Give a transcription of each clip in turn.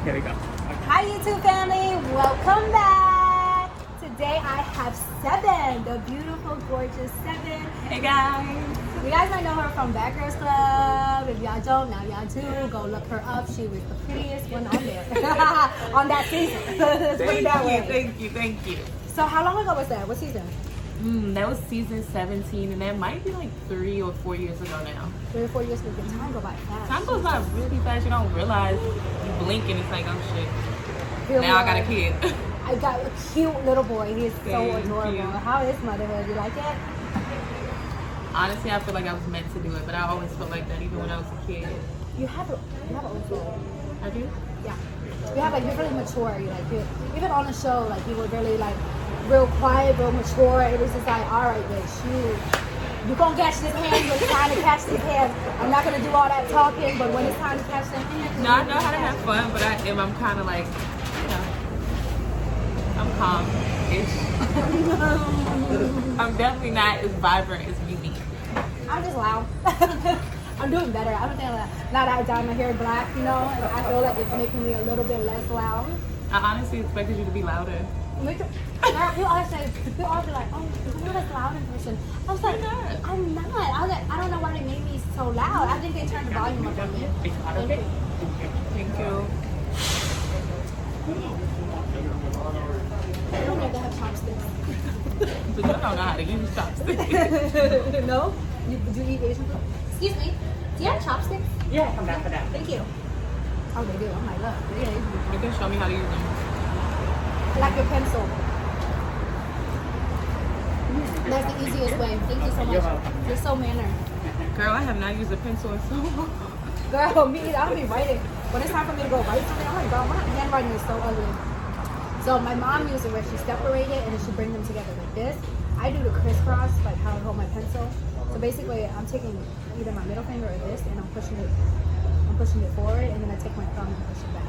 Here we go. Hi YouTube family, welcome back. Today I have Seven, the beautiful, gorgeous Seven. Hey guys. You guys might know her from Bad Girls Club. If y'all don't, now y'all do. Go look her up. She was the prettiest one on there. On that season. Let's put it that way. Thank you. So how long ago was that? What season? That was season 17, and that might be like 3 or 4 years ago now. 3 or 4 years ago. Time go by fast. Time goes by really fast. You don't realize. You blink and it's like, oh shit. Feel Now I got like a kid. I got a cute little boy. He is so Thank adorable. you. How is motherhood? You like it? Honestly, I feel like I was meant to do it, but I always felt like that even when I was a kid. You have an old soul. I do? Yeah. You have you're really mature. Even on the show, like you were really like real quiet, real mature. It was just like, all right, bitch, you gonna catch this hand when it's time to catch this hand. I'm not gonna do all that talking, but when it's time to catch that hand, No, I know how to have fun, but I'm kind of like, you know, I'm calm-ish. I'm definitely not as vibrant as you be. I'm just loud. I'm doing better. I don't think now that I dyed my hair black, and I feel like it's making me a little bit less loud. I honestly expected you to be louder. People always be like, oh, you're like loud in person. I was like, I'm not. I was like, I don't know why they made me so loud. I think they turned the volume up a bit. Thank you. I don't know if they have chopsticks. So you don't know how to use chopsticks. No? Do you eat Asian food? Excuse me. Do you have chopsticks? Yeah, come back for that. Thank you. Oh, they do. I'm like, look. Yeah, You can show me how to use them. like your pencil. That's the easiest way. Thank you so much. You're so mannered. Girl, I have not used a pencil in so long. Girl, me either. I don't be writing. When it's time for me to go write something, I'm like, girl, my handwriting is so ugly. So my mom used it where she separate it and then she bring them together like this. I do the crisscross, like how I hold my pencil. So basically, I'm taking either my middle finger or this, and I'm pushing it forward, and then I take my thumb and push it back.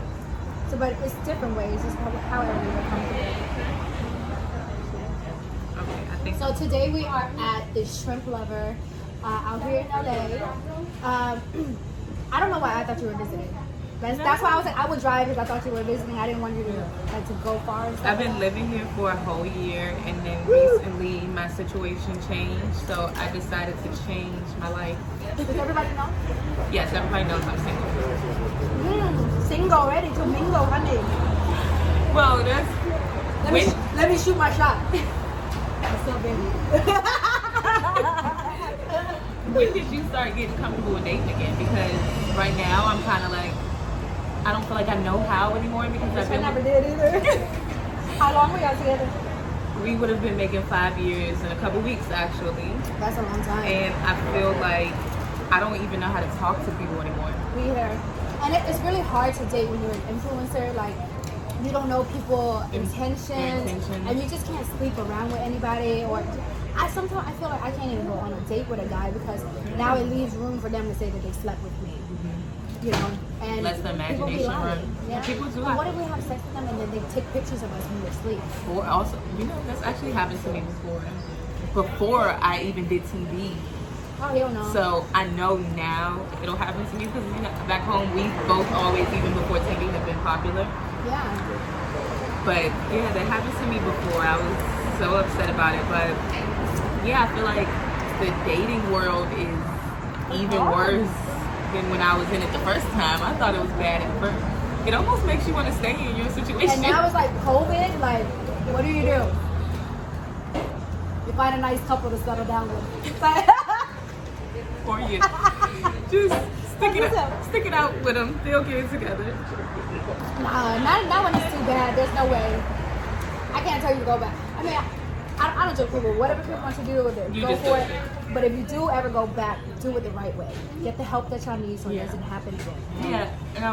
So, but it's different ways. It's however you're comfortable. Okay, I think So today we are at the Shrimp Lover out here in LA. I don't know why I thought you were visiting. That's why I was like, I would drive because I thought you were visiting. I didn't want you to go far. And stuff. I've been living here for a whole year, and then recently my situation changed, so I decided to change my life. Does everybody know? Yes, everybody knows I'm single. Single, ready to mingle, honey. Well, that's... Let me shoot my shot. What's up, baby? When did you start getting comfortable with dating again? Because right now I'm kind of like, I don't feel like I know how anymore because I never did either. How long were y'all together? We would have been making 5 years in a couple weeks actually. That's a long time. And I feel like I don't even know how to talk to people anymore. We here. And it's really hard to date when you're an influencer. Like, you don't know people's intentions, and you just can't sleep around with anybody. Or sometimes I feel like I can't even go on a date with a guy because now it leaves room for them to say that they slept with me. And less the imagination run. Yeah. People do. What if we have sex with them and then they take pictures of us when we're asleep? Or also, that's actually happened to me before I even did TV. Oh, hell no. So I know now it'll happen to me because back home we both always, even before TV, have been popular. Yeah. But yeah, that happened to me before. I was so upset about it. But yeah, I feel like the dating world is even worse than when I was in it the first time. I thought it was bad at first. It almost makes you want to stay in your situation. And now it's like COVID. Like, what do? You find a nice couple to settle down with. For you. Just stick it out with them. They'll get it together. Nah, not when it's too bad. There's no way. I can't tell you to go back. I mean, I don't judge people. Whatever people want to do with it, go for it. But if you do ever go back, do it the right way. Get the help that y'all need so it doesn't happen again. Yeah, and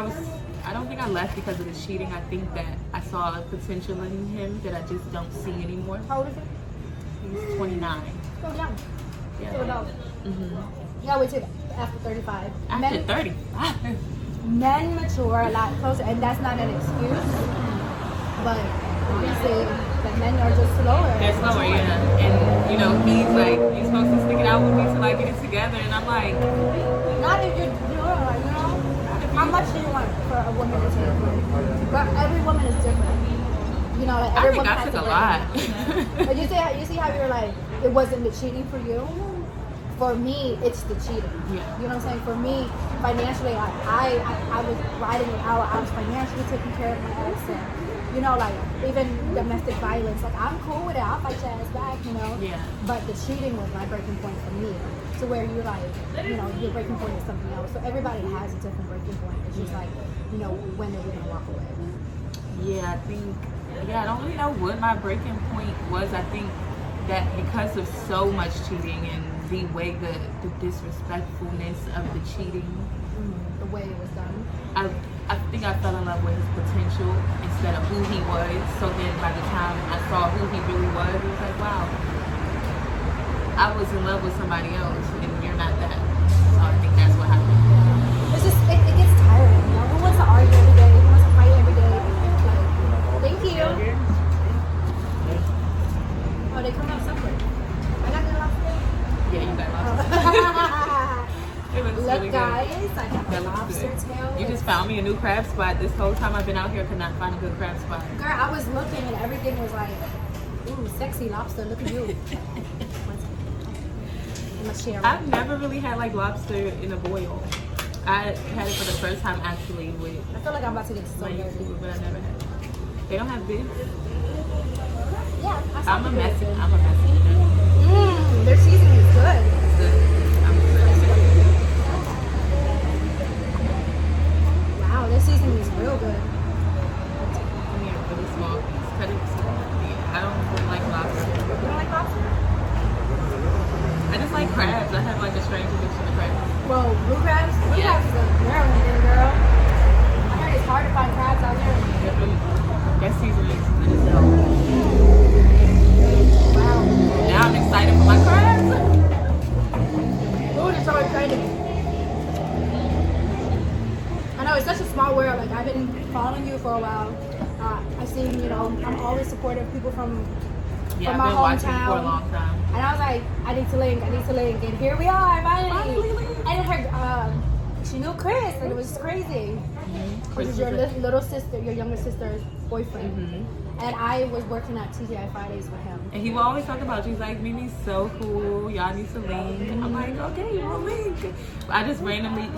I don't think I left because of the cheating. I think that I saw a potential in him that I just don't see anymore. How old is he? He's 29. So young. Yeah. So adult. Yeah, wait till after 35. After 35. Men mature a lot closer, and that's not an excuse. But obviously, the men are just slower. They're slower, yeah. And he's like, you're supposed to stick it out with me till I get it together, and I'm like, not if you're, how much do you want for a woman to take? like I think everyone I has took to a break lot. it. But you see how you're like, it wasn't the cheating for you. For me, it's the cheating. Yeah. You know what I'm saying? For me, financially, like I was riding it out. I was financially taking care of my ex, and you know, like even domestic violence. Like I'm cool with it. I'll fight your ass back. You know. Yeah. But the cheating was my breaking point for me. To where you're like, you know, your breaking point is something else. So everybody has a different breaking point. It's just like, you know, when are we gonna walk away? Yeah, I think. Yeah, I don't really know what my breaking point was. I think that because of so much cheating and the way the disrespectfulness of the cheating, The way it was done. I think I fell in love with his potential instead of who he was. So then by the time I saw who he really was, it was like, wow, I was in love with somebody else and you're not that. So I think that's what happened. It's just, it gets tiring, you know? Who wants to argue every day? Who wants to fight every day? Like, thank you. Oh, they come out separate. I got the lobster. Yeah, you got lobster. It looks Look, really guys, good. I got That the looks lobster good. tail. You just found me a new crab spot. This whole time I've been out here, could not find a good crab spot. Girl, I was looking and everything was like, ooh, sexy lobster, look at you. I've never really had like lobster in a boil. I had it for the first time actually with I feel like I'm about to get so my dirty. YouTuber, but I never had it. They don't have beef. Yeah, I'm a messy eater. Their seasoning is good. It's good. I'm good. Wow, their seasoning is real good. Give me a really small piece. Cut it small. Yeah, I don't really like lobster. You don't like lobster? I just like crabs. I have like a strange addiction to crabs. Well, blue crabs? Blue Yeah. crabs is a Maryland thing, girl. I heard it's hard to find crabs out here. That seasoning is good as hell. Wow. Now I'm excited for my crabs. Food is so exciting. I know, it's such a small world. Like, I've been following you for a while. I've seen, you know, I'm always supportive of people from Yeah, my I've been watching hometown. for a long time. And I was like, I need to link. And here we are, finally. And her, she knew Chris, and it was just crazy. Chris is your little sister, your younger sister's boyfriend. And I was working at TGI Fridays with him. And he will always talk about you. He's like, Mimi's so cool. Y'all need to link. I'm like, okay, we'll link. I just randomly,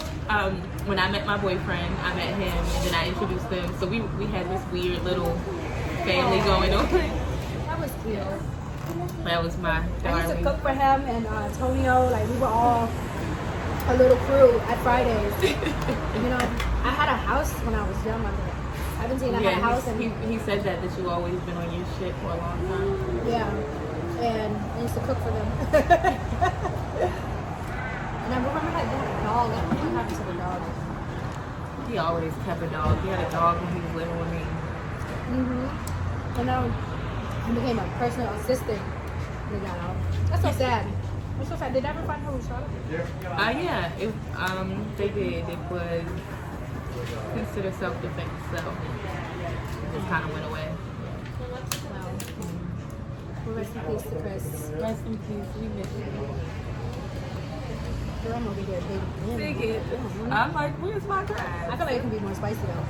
when I met my boyfriend, I met him, and then I introduced them. So we had this weird little family going on. That was cute. That was my I used to darling. cook for him and Antonio. Like, we were all a little crew at Fridays. You know, I had a house when I was young. I haven't seen I had a house. And he said that you've always been on your shit for a long time. yeah, and I used to cook for them. And I remember they had a dog. I don't know what happened to the dog. He always kept a dog. He had a dog when he was living with me. And now he became a personal assistant. They got out. That's so sad. That's so sad. Did they ever find her who shot her? Yeah, they did. It was considered self-defense, so it just kind of went away. Wow. Well, rest in peace to Chris. Rest in peace. We miss you. Girl, I'm over here baby. Dig it. I'm like, where's my crab? I feel like it can be more spicy though.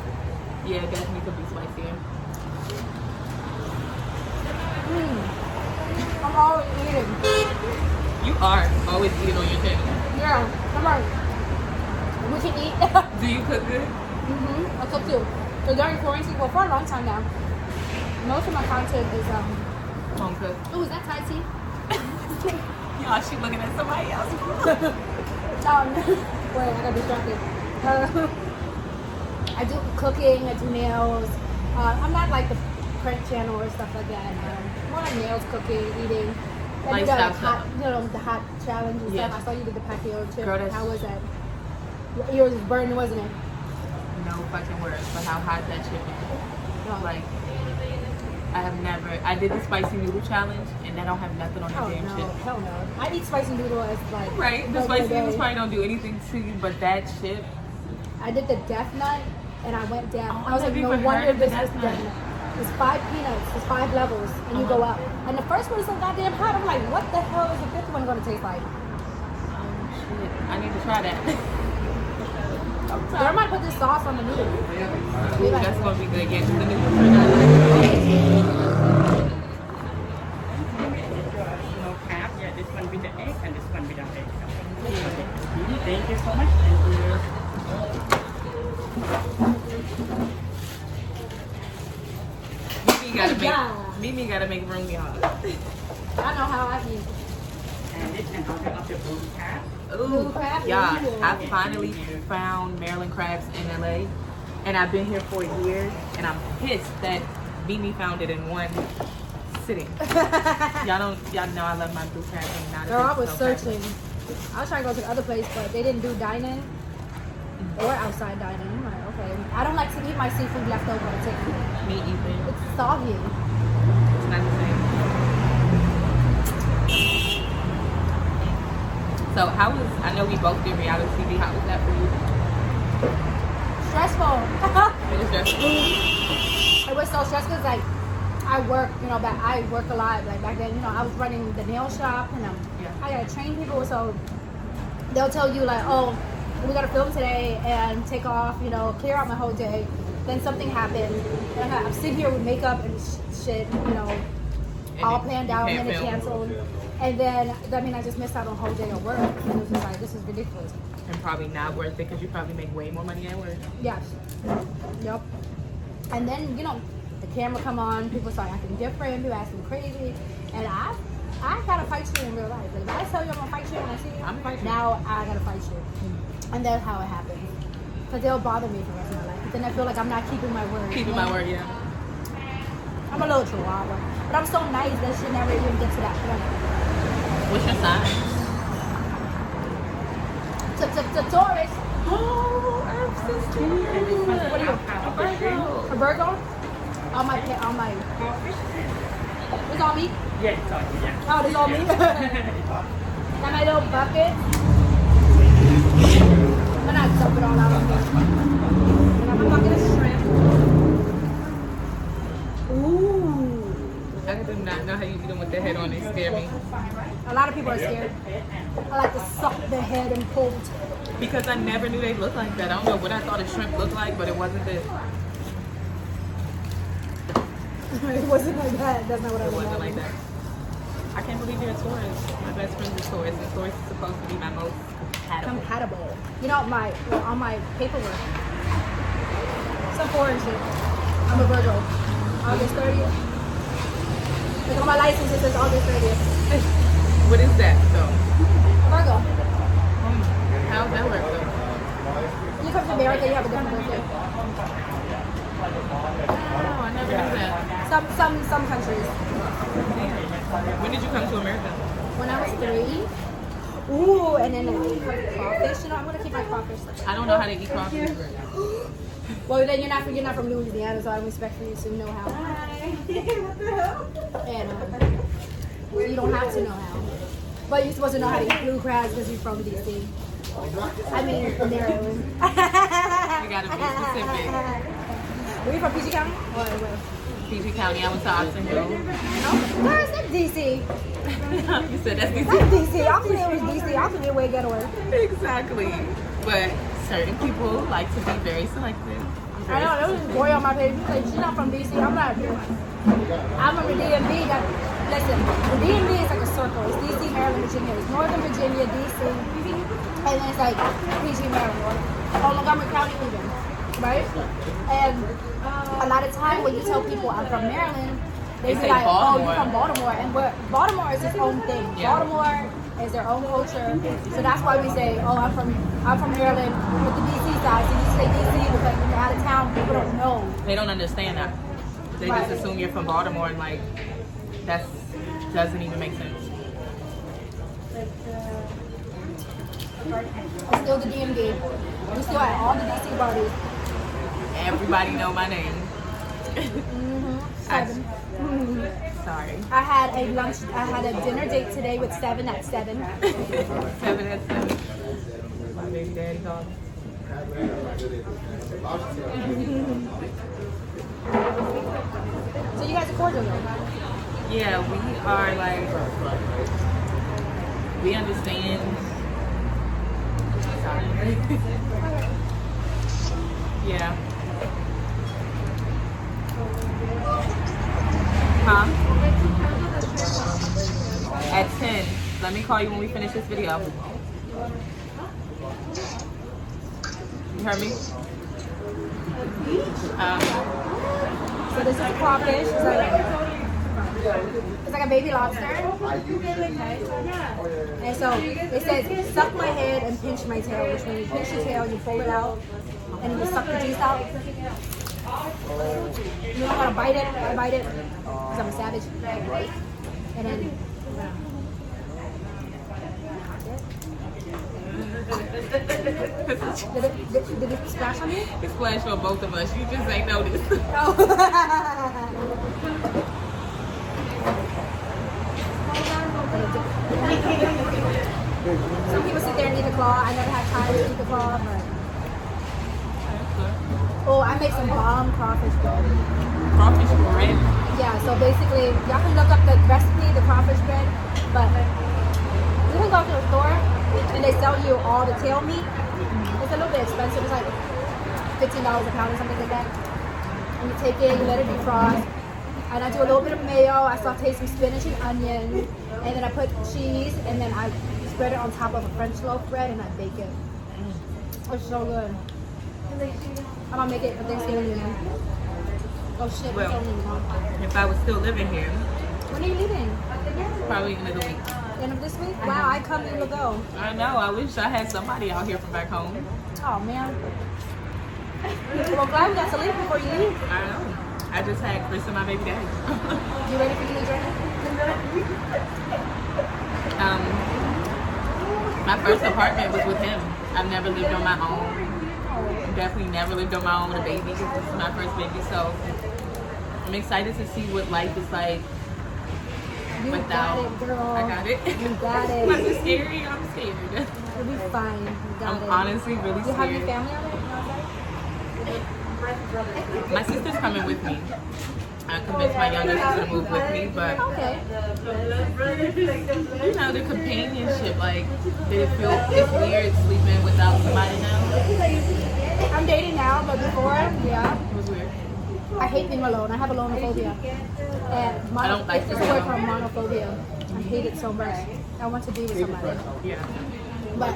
Yeah, it definitely could be spicier. I'm always eating. You are always eating on your channel. Yeah, come on. We can eat. Do you cook good? I cook too. So during quarantine, well, for a long time now, most of my content is Home cook. Oh, is that Thai tea? Y'all, she looking at somebody else. Wait, I got distracted. I do cooking. I do nails. I'm not like the print channel or stuff like that. More like nails, cooking, eating. I do the hot, the hot challenge and stuff. I saw you did the Pacquiao chip. Girl, how was that? Yours was burning, wasn't it? No fucking words for how hot that chip is. Oh. Like, I did the spicy noodle challenge, and I don't have nothing on the damn no, chip. hell no. I eat spicy noodle as like Right, the spicy noodles probably don't do anything to you, but that chip. I did the death nut, and I went down. Oh, I was like, no wonder this is death nut. There's 5 peanuts, there's 5 levels, and you go up. And the first one is so goddamn hot. I'm like, what the hell is the 5th one going to taste like? Shit, I need to try that. I might put this sauce on the noodle. Ooh, that's gonna be good. Yeah, 'cause the noodles are not like. No crab. Yeah, this one with the egg and this one without egg. Thank you so much. Thank you. Mimi gotta make room, y'all. I know how I feel. And this and order of the blue crab. Ooh, crab? yeah. Ooh. I finally found Maryland crabs in LA, and I've been here for years, and I'm pissed that Mimi found it in one sitting. Y'all know I love my blue crab and not. Girl, I was searching. I was trying to go to the other place, but they didn't do dine-in or outside dining. I'm like, okay. I don't like to eat my seafood left over to take it. Me either. It's soggy. It's not the same. So how was, I know we both did reality TV, how was that for you? Stressful. It was just, It was so stressful because like I work, you know, I work a lot. Like back then, you know, I was running the nail shop and I gotta train people. So they'll tell you like, oh, we gotta film today and take off, you know, clear out my whole day. Then something happened. And I'm sitting here with makeup and shit, you know, all planned out and then it canceled. And then, I mean, I just missed out on a whole day of work. And it was just like, this is ridiculous. and probably not worth it because you probably make way more money at work. Yes. Yep. And then, you know, the camera come on, people start acting different, people acting crazy. And I gotta fight you in real life. Like, if I tell you I'm gonna fight you when I see you, I'm fighting. now I gotta fight you. And that's how it happens. Because they'll bother me for the rest of my life. But then I feel like I'm not keeping my word. Keeping my word, yeah. I'm a little chihuahua. But I'm so nice that she never even gets to that point. What's your sign? Taurus. Oh, I'm so stupid. What are you? A Virgo? On my, it's all me? Yeah, it's all you, yeah. Oh, it's all me? Got my little bucket. I'm not dump it all out on here. I got my bucket of shrimp. Ooh. I do not know how you eat them with the head on. They scare me. A lot of people are scared. I like to suck the head and pull the tail. Because I never knew they looked like that. I don't know what I thought a shrimp looked like, but it wasn't this. It wasn't like that. That's not what I It wasn't like remember. that. I can't believe you're a Taurus. My best friend's a Taurus, and Taurus is supposed to be my most compatible. You know, on my paperwork, some foreign shit. I'm a Virgo. August 30th. Like on my license, it says August 30th. What is that, though? Virgo. How's that work, though? You come to America, you have a different birthday. Oh, I never knew that. Some countries. When did you come to America? When I was 3. Ooh, and then I eat crawfish. You know, I'm gonna keep my crawfish. I don't know how to eat crawfish. Well, then you're not from Louisiana, so I respect for you to know how. And you don't have to know how. But you're supposed to know how to eat blue crabs because you're from DC. I mean, Maryland. You gotta be specific. Were you from PG County? Or where? PG County, I went to Oxtail. No? Where is that DC? You said that's That's DC. DC. I thought it was DC. I thought it way getaway. Exactly. But certain people like to be very selective. I know, there was this boy on my page. He's like, she's not from DC. I'm not. I'm from the DMV. Listen, the DMV is like a circle. It's DC, Maryland, Virginia. It's Northern Virginia, DC, and then it's like PG, Maryland, or Montgomery County even, right? And a lot of time when you tell people I'm from Maryland, they be say like, Baltimore. oh, you're from Baltimore. And Baltimore is its own thing. Yeah. Baltimore is their own culture. So that's why we say, oh, I'm from Maryland with the DC side. So you say DC because when you're out of town, people don't know. They don't understand that. They just assume you're from Baltimore and like, that doesn't even make sense. It's still the DMV. We still at all the DC parties. Everybody know my name. Seven. Sorry. I had a dinner date today with Seven at 7. 7 at 7. My baby daddy called me. So you guys are cordial though? Yeah, we are like, we understand. Sorry. Yeah. call you when we finish this video. You heard me? So this is a crawfish. It's like a baby lobster. Okay. And so it says, suck my head and pinch my tail, which means you pinch your tail, you pull it out, and then you suck the juice out. You don't want to bite it. I bite it because I'm a savage. And then, did it splash on you? It splashed on both of us. You just ain't noticed. Oh. Some people sit there and eat the claw. I never had time to eat the claw, but oh, I make some bomb crawfish bread. Crawfish bread? Yeah, so basically, y'all can look up the recipe, the crawfish bread, but you can go to the store and they sell you all the tail meat. It's a little bit expensive. It's like $15 a pound or something like that. And you take it, you let it defrost. And I do a little bit of mayo. I saute some spinach and onion, and then I put cheese, and then I spread it on top of a French loaf bread, and I bake it. It's so good. I'm gonna make it for Thanksgiving dinner. Oh shit! Well, if I was still living here, when are you leaving? probably end of the week. End of this week? Wow, I come and you'll go. I know. I wish I had somebody out here from back home. Oh man. Well, glad we got to leave before you leave. I know. I just had Chris and my baby daddy. You ready for the new journey? My first apartment was with him. I've never lived on my own. Definitely never lived on my own with a baby because this is my first baby. So I'm excited to see what life is like without. Got it, girl. I got it. You got it. Was it scary? I'm scared. You'll be fine. You got I'm it. honestly really You have your scared. family on it? My sister's coming with me. I convinced my younger sister to move with me, but Okay. you know, the companionship, like, it's weird sleeping without somebody now. I'm dating now, but before, yeah. It was weird. I hate being alone. I have alonophobia. And I don't like it's to a be word alone. from monophobia. I hate it so much. I want to be with somebody. Yeah. But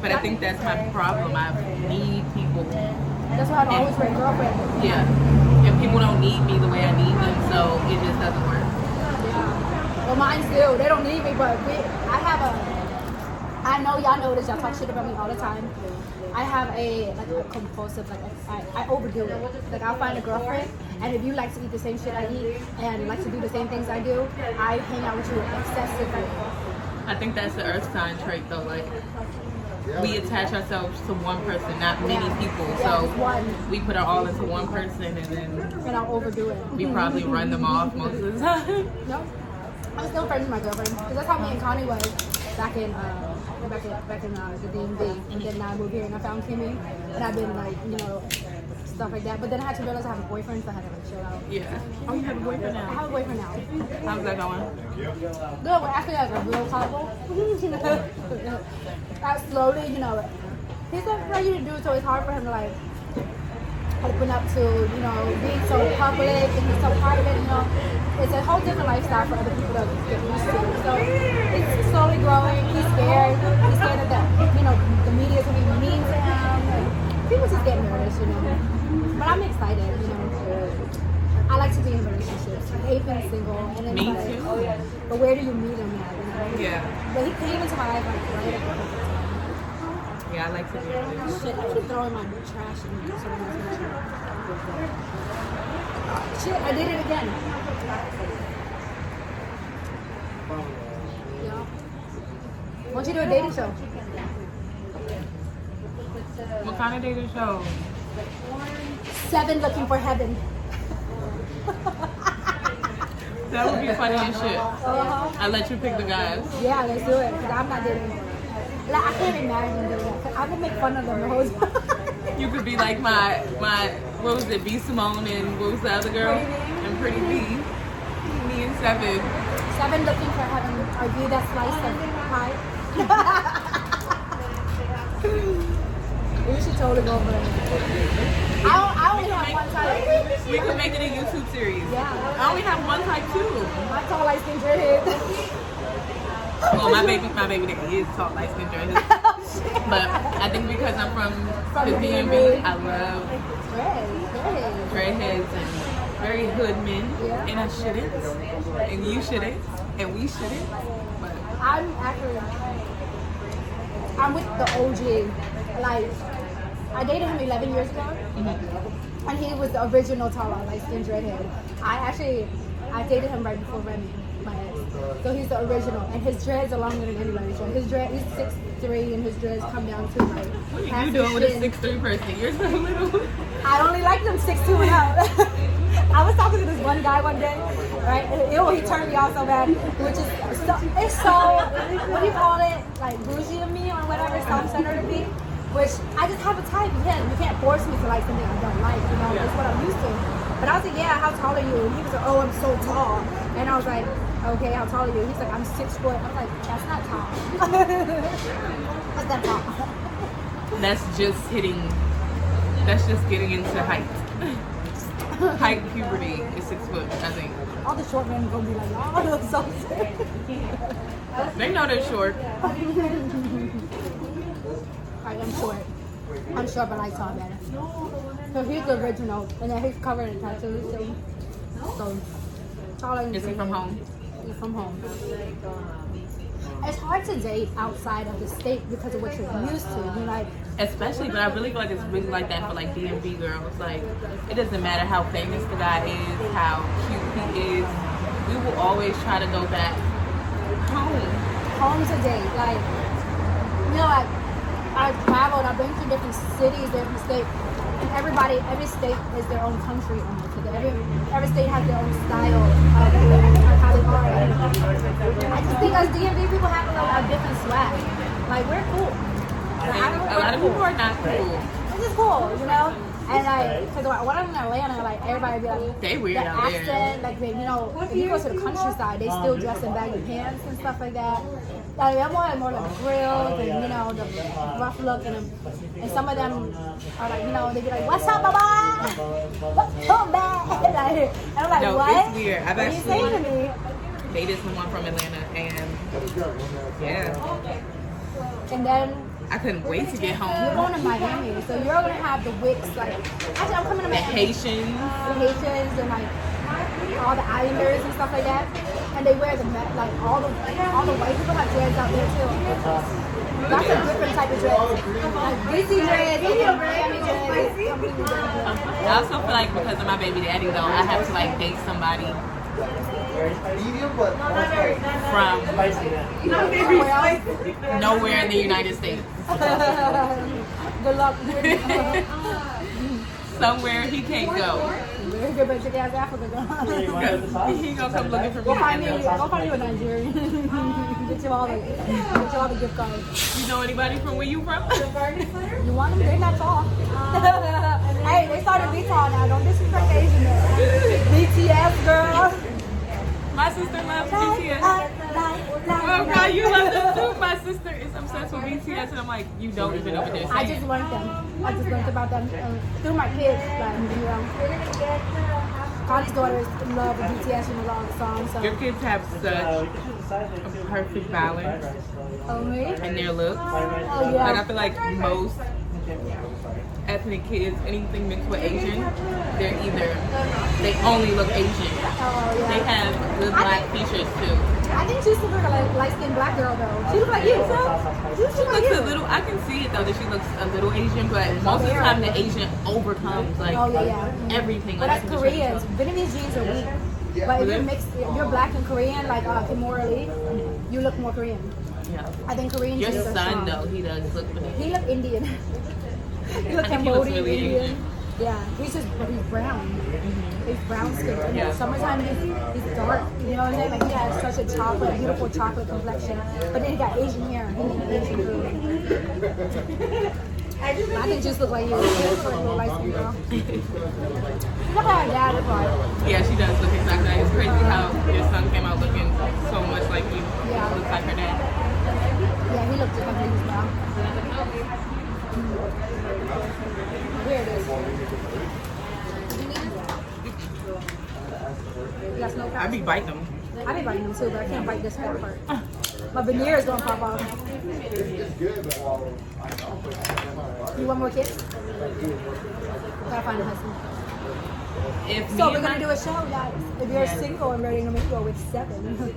But I think that's my problem. I need people. that's why I don't always bring a girlfriend. Yeah. And people don't need me the way I need them, so it just doesn't work. Yeah. Well, mine do. They don't need me, but I know y'all know this. Y'all talk shit about me all the time. I have a compulsive, I overdo it. Like, I'll find a girlfriend, and if you like to eat the same shit I eat and like to do the same things I do, I hang out with you excessively. I think that's the earth sign trait, though. Like, we attach ourselves to one person, not many people. So we put it all into one person, and then And I'll overdo it. we probably run them off most of the time. No, I'm still friends with my girlfriend because that's how me and Connie was back in the DMV. And then I moved here and I found Kimmy, and I've been like, you know, stuff like that. But then I had to realize I have a boyfriend, so I had to like chill out. Yeah. Oh, you have a boyfriend I now? have a boyfriend now. How's that going? Good. Well, actually, that's a real couple. I slowly, you know, he's not ready to do it, so it's hard for him to like open up to, you know, being so public and he's so private, you know. It's a whole different lifestyle for other people to get used to. So it's slowly growing. He's scared. He's scared that the media is going to be mean to him. And people just get nervous, you know. But I'm excited, you know. I like to be in relationships. I hate being single. And then Me like, too. But where do you meet him at? You know? Yeah. But he came into my life like right at the perfect time. Yeah, I like to be honest. Shit, I keep throwing my trash in someone else's trash. Shit, I did it again. Yeah. Why don't you do a dating show? What kind of dating show? 7 looking for heaven. That would be funny as shit. Uh-huh. I let you pick the guys. Yeah, let's do it. Because I'm not dating. Like, I can't imagine doing that. 'Cause I would make fun of them the whole time. You could be like my what was it, B Simone and what was the other girl? And Pretty B. Me and 7. 7 looking for heaven. Are you that slice of pie? We should totally go over it. I only have one type. We could make it a YouTube series. Yeah. I only have one type too. My tall light skin dreadhead. Well, Well, my baby daddy is tall, light skin dreadhead. But I think because I'm from the DMV, I love dreadheads and very hood men. Yeah. And I shouldn't. And you shouldn't. And we shouldn't. But I'm with the OG. Like, I dated him 11 years ago. And he was the original tall, light skin dreadhead. I dated him right before Remy, my ex. So he's the original, and his dreads are longer than anybody's dread. He's 6'3", and his dreads come down to like. what are you doing with a 6'3" person? You're so little. I only like them 6'2" and up. I was talking to this one guy one day, right? And he turned me off so bad, which is it's so what do you call it? Like bougie of me or whatever, self-centered of me. Which I just have a type. You can't force me to like something I don't like. You know, that's what I'm used to. But I was like, yeah, how tall are you? And he was like, oh, I'm so tall. And I was like, okay, how tall are you? He's like, I'm 6 foot. I'm like, that's not tall. That's not tall. That's just getting into height. Height puberty is 6 foot, I think. All the short men are gonna be like, oh, that's so sick. They know they're short. I'm short, but I like tall better. So he's the original, and then he's covered in tattoos. So taller than Is he from home? He's from home. It's hard to date outside of the state because of what you're used to. You're like, especially, but I really feel like it's really like that for like DMV girls. Like, it doesn't matter how famous the guy is, how cute he is. We will always try to go back home. Home to date. Like, you know, like, I've traveled, I've been to different cities, different states, and every state is their own country almost. Every state has their own style of how they are. I just think us DMV people have a different swag. Like, we're cool. A lot of people are not cool. It's just cool, you know? And like, because when I'm in Atlanta, like, everybody be like, they weird the out accent, there. like, you know, if you go to the countryside, they still dress in baggy pants and stuff like that. Like, I'm more like grills and, you know, the rough look, and some of them are like, you know, they be like, what's up, baba? What's up, man? Like, and I'm like, no, what? it's weird. I've what are you saying to me? dated someone from Atlanta, and yeah. And then I couldn't wait to get you're home. going to Miami, so you're gonna have the wicks. Like, actually, I'm coming to The Miami. Haitians. The Haitians and like all the Islanders and stuff like that, and they wear like all the white people have dreads out there too. That's a different type of dread. Like BC dreads, Miami dreads. I also feel like because of my baby daddy, though, I have to like date somebody from nowhere in the United States. Good luck. Somewhere he can't go. Very good, but your ass Africa, girl. He gonna come looking for me. Go find you a Nigerian. Get you all the gift cards. You know anybody from where you from? You want them? They're not tall. Hey, they started to be tall now. Don't disrespect Asian men. BTS, girl. My sister loves BTS. Oh God, you love them too. My sister is obsessed with BTS, and I'm like, you don't even know what they're saying. I just learned them. I just learned about them through my kids. Like, you know, Connie's daughters love BTS and love the song. So. Your kids have such a perfect balance Oh, me? in their looks. Oh, yeah. Like I feel like most ethnic kids, anything mixed with Asian, they only look Asian. Oh, yeah. They have good black features too. I think she used to look like a light-skinned black girl, though. She looks like you, so. She looks like Looks you. a little. I can see it though that she looks a little Asian, but most of the time the Asian overcomes like Oh, yeah. everything. But Like, that's Koreans. Vietnamese genes are weak. But if you're mixed, if you're black and Korean, like immorally, you look more Korean. Yeah. I think Korean Your genes are son strong. though, he does look really. He look Indian. He look I think he looks Cambodian really Indian. Asian. Yeah, he's brown. He's brown skin. In Yeah. the summertime, he's dark. You know what I'm saying? Like, he has such a beautiful chocolate complexion. But then he got Asian hair. He needs Asian food. I can just look like you. You look like a light skin girl. Look at her dad part. Yeah, she does look exactly like. It's crazy how your son came out looking so much like you. Yeah. Looks like her dad. Yeah, he looked just like his mom. Weird is. You got snow I be biting them. I be biting them too, but I can't bite this fat part. My veneer is gonna pop off. You want more kids? Gotta find a husband. So we're gonna do a show, guys. If you're single and ready to mingle with 7,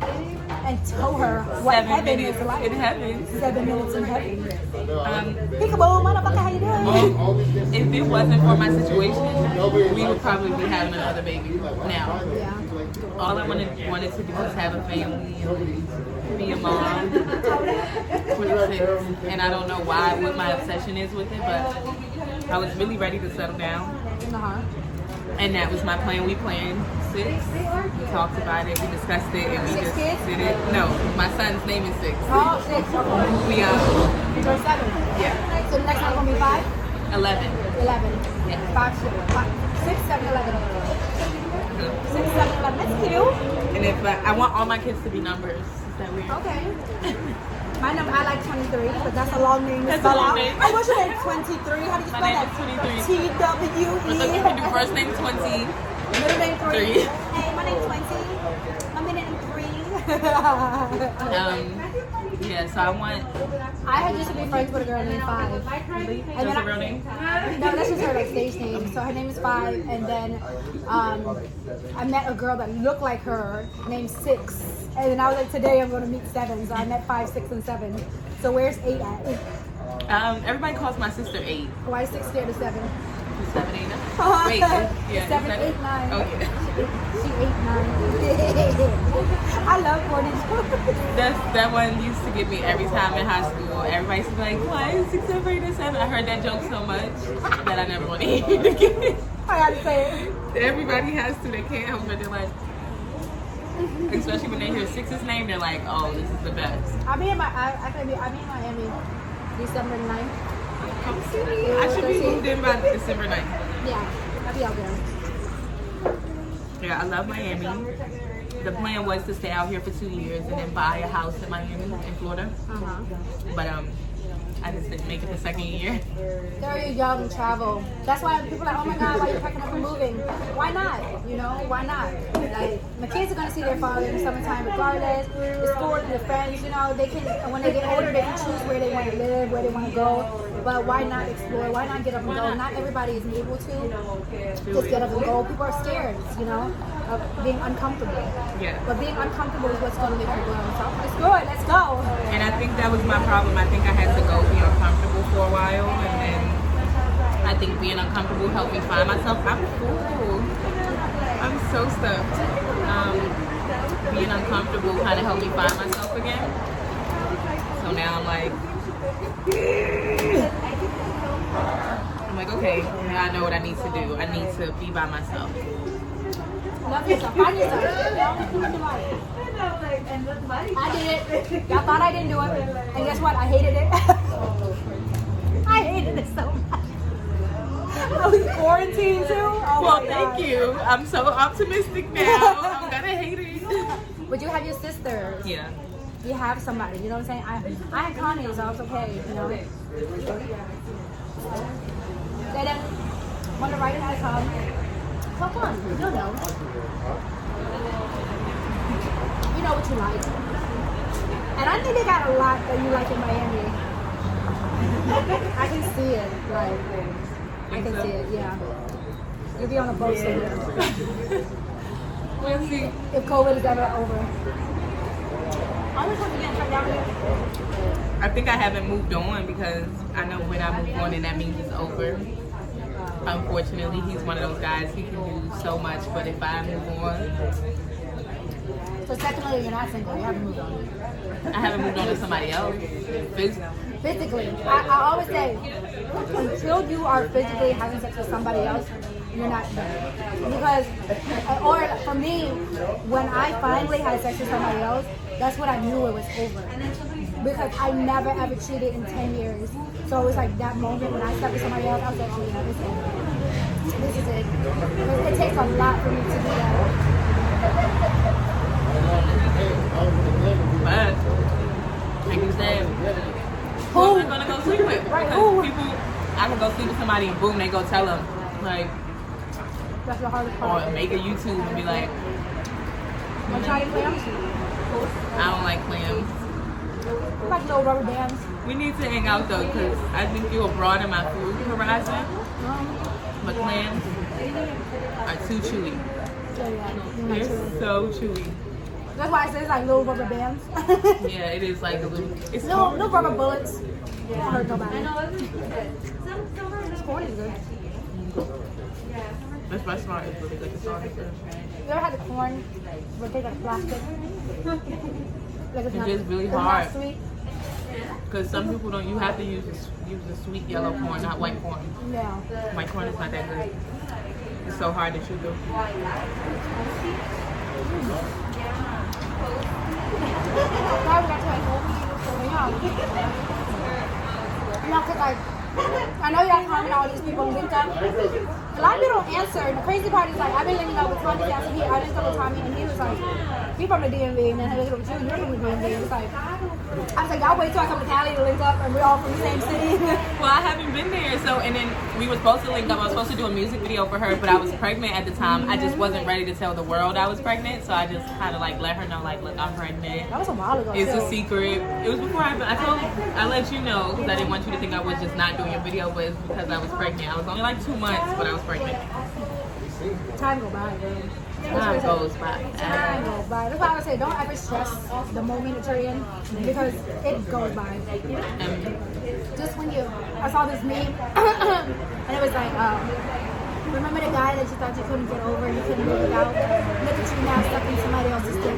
and tell her what 7 heaven minutes is like. in heaven. 7 minutes in heaven. Peekaboo, motherfucker, how you doing? If it wasn't for my situation, we would probably be having another baby now. Yeah. All I wanted to do was have a family and be a mom. 26. And I don't know what my obsession is with it, but I was really ready to settle down. And that was my plan. We planned 6. We talked about it. We discussed it, and we 6 just kids? did it. No, my son's name is 6. Oh, 6. Okay. We So 7. Yeah. So the next one gonna be 5. 11. 11. Yeah. 5, 6, 7, 11. 6, 7, 11. That's cute. And if I want all my kids to be numbers. Is that weird? Okay. My number, I like 23, but that's a long name. That's a long name. Oh, what's your name? 23. How do you spell My name that? is 23. T-W-E. You can do first name 20. Middle name 3. 3. Hey, my name's 20. My middle name 3. Yeah, so I had used to be friends with a girl named 5. That's a real name? No, that's just her like stage name. So her name is 5, and then I met a girl that looked like her named 6, and then I was like, today I'm going to meet 7. So I met 5, 6, and 7. So where's 8 at? Everybody calls my sister 8. Why is 6 scared of 7? 7, 8, 9. Wait, yeah, 7, 8, 9. Oh, yeah. She 8, 9. I love 42. That one used to get me every time in high school. Everybody's like, why is 6, 7, 8, and 7? I heard that joke so much that I never want to hear it again. I gotta say it. Everybody has to. They can't help it. They're like, especially when they hear 6's name, they're like, oh, this is the best. I'll be in Miami December 9th. I should be moved in by December 9th. Yeah, I'll be out there. Yeah, I love Miami. The plan was to stay out here for 2 years and then buy a house in Miami, in Florida. But I just didn't make it the second year. Very young travel. That's why people are like, oh my God, why are you packing up and moving? Why not? You know, why not? Like, my kids are gonna see their father in the summertime regardless. The school and their friends, you know, they can, when they get older, they can choose where they want to live, where they want to go. But why not explore? Why not get up and go? Not everybody is able to just get up and go. People are scared, you know, of being uncomfortable. Yeah. But being uncomfortable is what's gonna make you grow. So let's do it. Let's go. And I think that was my problem. I think I had to go be uncomfortable for a while, and then I think being uncomfortable helped me find myself. I'm full. I'm so stuffed. Being uncomfortable kind of helped me find myself again. So now I'm like, okay, now I know what I need to do. I need to be by myself. Love yourself. Find yourself. I did it. Y'all thought I didn't do it. And guess what? I hated it. I hated it so much. I was quarantined too. Oh well, thank you. I'm so optimistic now. I'm gonna hate it. But you have your sisters. Yeah. You have somebody. You know what I'm saying? I had Connie, so I was okay. You know. They didn't want to write it at home. So fun. You know. You know what you like. And I think they got a lot that you like in Miami. I can see it. Like, I can see it, yeah. You'll be on a boat somewhere. We'll see. If COVID is ever over. I was hoping to get shut down here. I think I haven't moved on because I know when I move on, then that means it's over. Unfortunately, he's one of those guys, he can do so much, but if I move on... So technically you're not single, you haven't moved on. I haven't moved on to somebody else. Physically. I always say, until you are physically having sex with somebody else, you're not done. Because, or for me, when I finally had sex with somebody else, that's when I knew it was over. Because I never ever cheated in 10 years. So it was like that moment when I slept with somebody else, I was like, oh yeah, this is it. Because it takes a lot for me to do that. But, like you said, who am I gonna go sleep with? Right, because people, I can go sleep with somebody and boom, they go tell them, like, that's the hardest part. or make a YouTube and be like, I'm trying to clams. I don't like clams. Like little rubber bands. We need to hang out though, because I think you'll broaden my food horizon. My clams are too chewy. They're so chewy. That's why I say it's like little rubber bands. Yeah, it is like a little. It's no rubber bullets. Don't hurt nobody. This corn is good. This restaurant is really good. The sauce is good. You ever had the corn where it tastes like plastic? Like It's just really it's hard. not sweet. Because some people don't. You have to use the sweet yellow corn, not white corn. Yeah. White corn is not that good. It's so hard to chew through. Now we got to like cause like I know y'all calling all these people linked up. A lot of people don't answer. And the crazy part is like I've been linking up with Tommy after I linked up with Tommy and he was like, he from the DMV and then I linked up with you and you're from the DMV. It's like I was like, y'all wait till I come to Cali to link up and we're all from the same city. Well, I haven't been there, so and then we were supposed to link up. I was supposed to do a music video for her, but I was pregnant at the time. I just wasn't ready to tell the world I was pregnant, so I just kind of like let her know, like, look, I'm pregnant. That was a while ago. It's a secret. It was before I let you know because I didn't want you to think I was just not doing a video, but it's because I was pregnant. I was only like 2 months, but I was pregnant. Time go by, bro. Time goes by. Time goes by. That's why I would say don't ever stress the moment that you're in because it goes by. Just when I saw this meme and it was like, remember the guy that you thought you couldn't get over and you couldn't move it out? Look at you now stuck in somebody else's dick.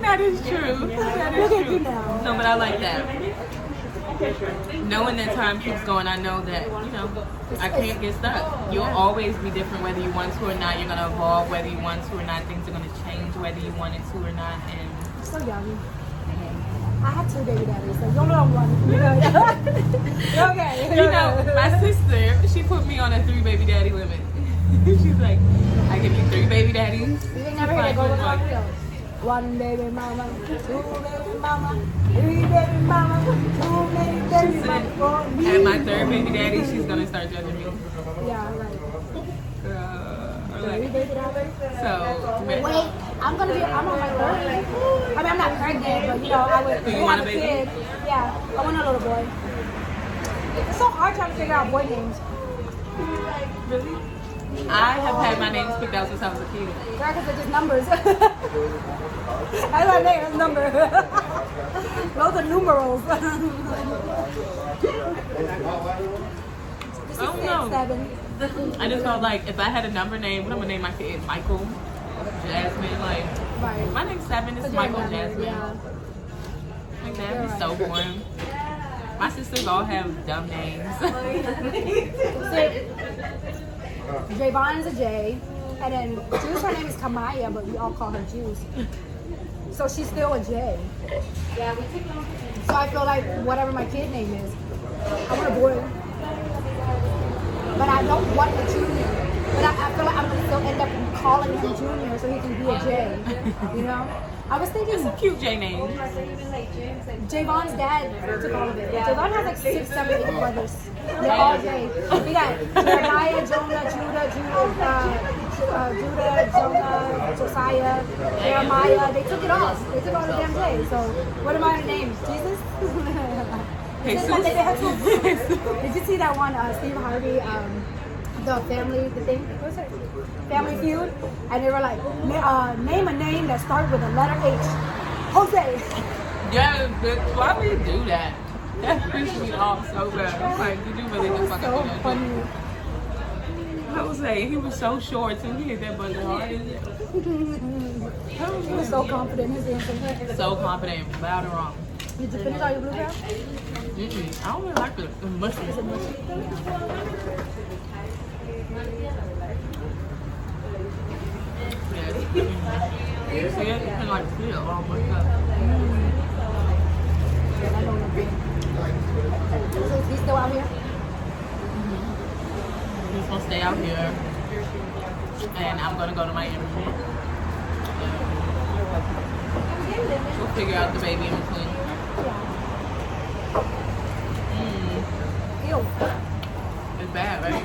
That is true. That is Look at true. you now. No, but I like that. Knowing that time keeps going, I know that, I can't get stuck. You'll always be different whether you want to or not. You're going to evolve whether you want to or not. Things are going to change whether you want it to or not. And So young. I have 2 baby daddies, so you're not one. You're okay. my sister, she put me on a 3 baby daddy limit. She's like, I give you 3 baby daddies. You ain't never heard that go with Oxtail. 1 baby mama, 2 baby mama, 3 baby mama, 2 baby mama. And my 3rd baby daddy, she's going to start judging me. Yeah, right. Like, so, Wait, I'm on my 3rd. I mean, I'm not pregnant, but I would So you want a have a baby? kid. Yeah, I want a little boy. It's so hard trying to figure out boy names. Really? I have had my names picked out since I was a kid. Yeah, because they're just numbers. I don't name a number. Those are numerals. This is I don't know. 7. I just felt like if I had a number name, what I'm gonna name my kid? Michael, Jasmine. Like, Right. my name's 7. It's Michael Jasmine. Yeah. Like that'd be so boring. My sisters all have dumb names. Javon is a J, and then Juice, her name is Kamaya, but we all call her Juice. So she's still a J. So I feel like whatever my kid name is, I want a boy. But I don't want a junior. But I feel like I'm going to still end up calling him Junior so he can be a J. I was thinking It's a cute J name. Javon's dad took all of it. Javon has like 6, 7, 8 brothers. They're all J. He got Jeremiah, Jonah, Judah, Jonah, Josiah, Jeremiah. They took it all. They took all the damn J. So what are my names? Jesus? Did you see that one, Steve Harvey, the thing? What was it? Family Feud? And they were like, name a name that starts with a letter H. Jose. Yeah, but why would you do that? That pissed me off so bad. I'm like, did you really just fucking do So that? funny. Jose, he was so short too. He hit that button hard. He was so confident in his answer. So confident, loud and wrong. Did you finish all your bluegrass? I don't really like the mushy. Is it mushy? Yes. You see it? It's been like see it all mushed up. I don't know. So is he still out here? He's gonna stay out here, and I'm gonna go to my interview. We'll figure out the baby in between. Ew. It's bad, right?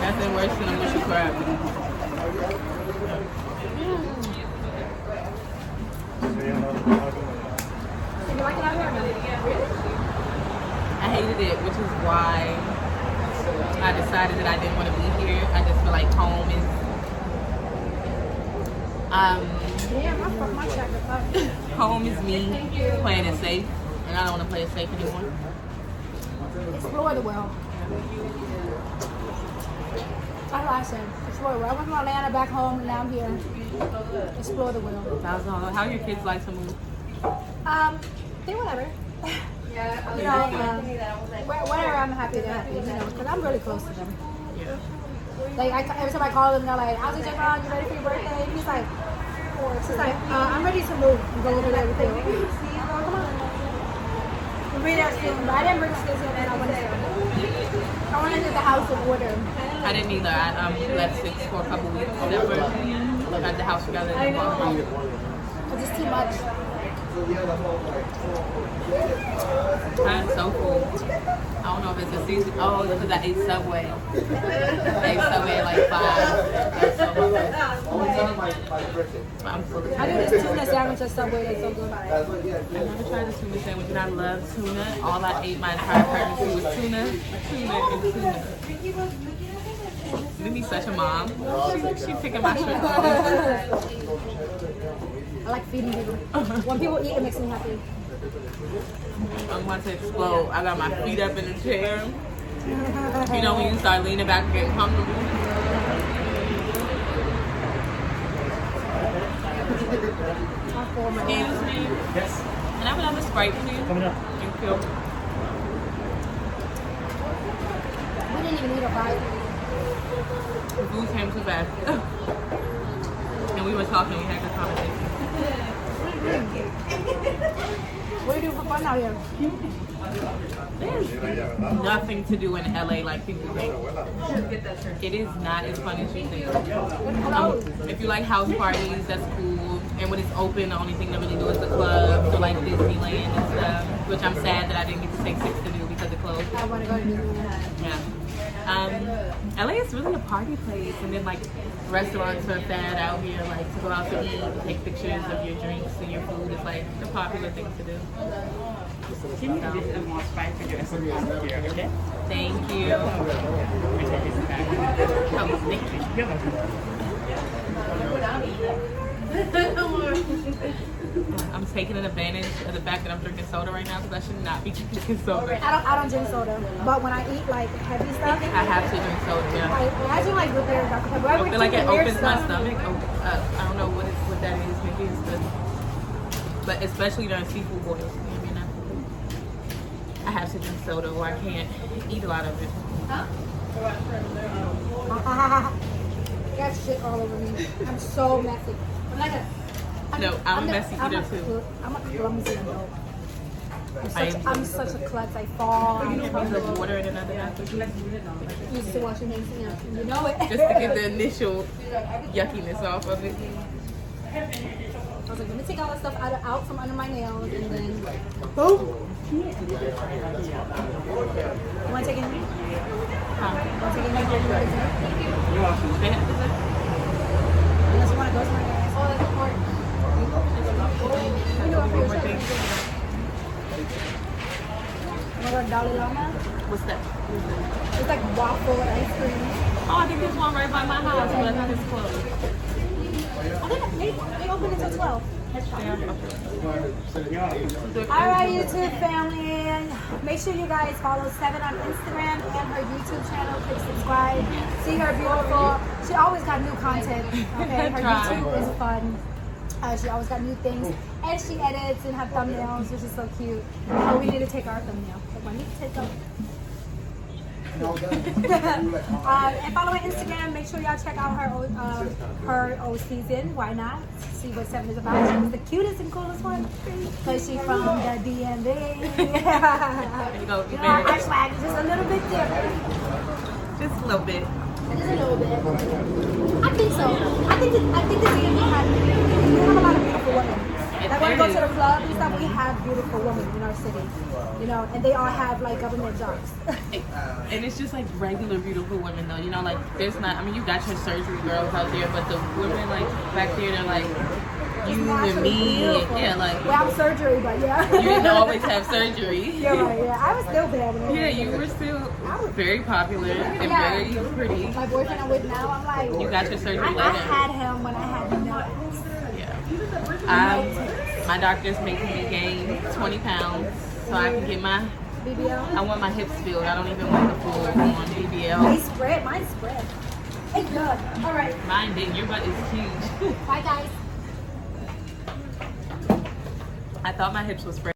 Nothing worse than a mushy crab. why I decided that I didn't want to be here. I just feel like home is home is me playing it safe, and I don't want to play it safe anymore. Explore the world. That's what I said. Explore the world. I went from Atlanta back home, and now I'm here. Explore the world. How your kids like to move? They whatever. You know, whenever I'm happy, they're happy. You know, because I'm really close to them. Yeah. Like every time I call them, they're like, "How's it going on? You ready for your birthday?" And he's like, "I'm ready to move and go over there with you." Come on. We'll be there soon. But I didn't bring Stacey over there. I want to get the house in order. I didn't either. I left 6 for a couple weeks. Never got the house together. It's just too much. I'm so full. I don't know if it's a season. Oh, because I ate Subway. I ate Subway at like 5. I'm full. I do this tuna sandwich at Subway. That's so good. I never tried the tuna sandwich, and I love tuna. All I ate my entire pregnancy was tuna, and tuna. Mimi's such a mom. She picking my shit. I like feeding people. When people eat, it makes me happy. I'm about to explode. I got my feet up in the chair. You know when you start leaning back and getting comfortable? Excuse me. Yes. And I would have a Sprite, please. Coming up. Thank you. We didn't even eat a bite. The food came too fast. And we were talking, we had a good conversation. What do you do for fun out here? There's nothing to do in LA like people think. It is not as fun as you think. If you like house parties, that's cool. And when it's open, the only thing to really do is the club, so like Disneyland and stuff. Which I'm sad that I didn't get to take 6 to do because it closed. I want to go to Disneyland. Yeah. LA is really a party place, and then like restaurants are fad out here, like to go out to eat, take pictures of your drinks and your food is like the popular thing to do. Kimmy, this is more spice for you as a here, okay? Thank you. We take this back. Oh, thank you. You're welcome. I'm taking advantage of the fact that I'm drinking soda right now because I should not be drinking soda. I don't drink soda, but when I eat like heavy stuff, I have to drink soda, yeah. I drink like Blueberry Dr. Pepper. I feel like it opens my stomach. I don't know what that is. Maybe it's the, but especially during seafood boils. You know, I have to drink soda or I can't eat a lot of it. Got shit all over me. I'm so messy. I'm a messy eater too. I'm a clumsy adult. I'm such a klutz. I fall. You need some water and another napkin. You used to wash your hands, you know it. Just to get the initial yuckiness off of it. I was like, let me take all the stuff out from under my nails and then boom. You want to take it? Huh? You want to take it? You're welcome. Unless you want to go somewhere. Oh, that's important. You know what for your trip. You want to go to Dalai Lama? What's that? It's like waffle and ice cream. Oh, I think there's one right by my house, but I think it's closed. I think they open until 12. Alright, YouTube family. Make sure you guys follow Seven on Instagram and her YouTube channel. Click subscribe. See her beautiful. She always got new content. Okay, her YouTube is fun. She always got new things. And she edits and have thumbnails, which is so cute. Oh, we need to take our thumbnail. I need to take them. And follow her Instagram. Make sure y'all check out her old season. Why not? See what Seven is about. She's the cutest and coolest one because she's from the DMV. There you go. You know, our swag is just a little bit different. Just a little bit. Just a little bit. I think so. I think the DMV have a lot of beautiful women. Like when we go to the club and stuff, we have beautiful women in our city, you know, and they all have like government jobs. And it's just like regular beautiful women though, you know, like there's not, I mean you got your surgery girls out there, but the women like back there, they're like you and me, and yeah, like without surgery, but yeah. you didn't always have surgery. You're right, yeah. I was still bad when I Yeah, was you younger. were still very popular and Yeah. very pretty. My boyfriend I'm with now, I'm like, You got your surgery I later. had him when I had no ass. Yeah. My doctor's making me gain 20 pounds so I can get my. BBL. I want my hips filled. I don't even want the full on They BBL. spread, mine spread. It's good. All right. Mine didn't. Your butt is huge. Bye, guys. I thought my hips was spread.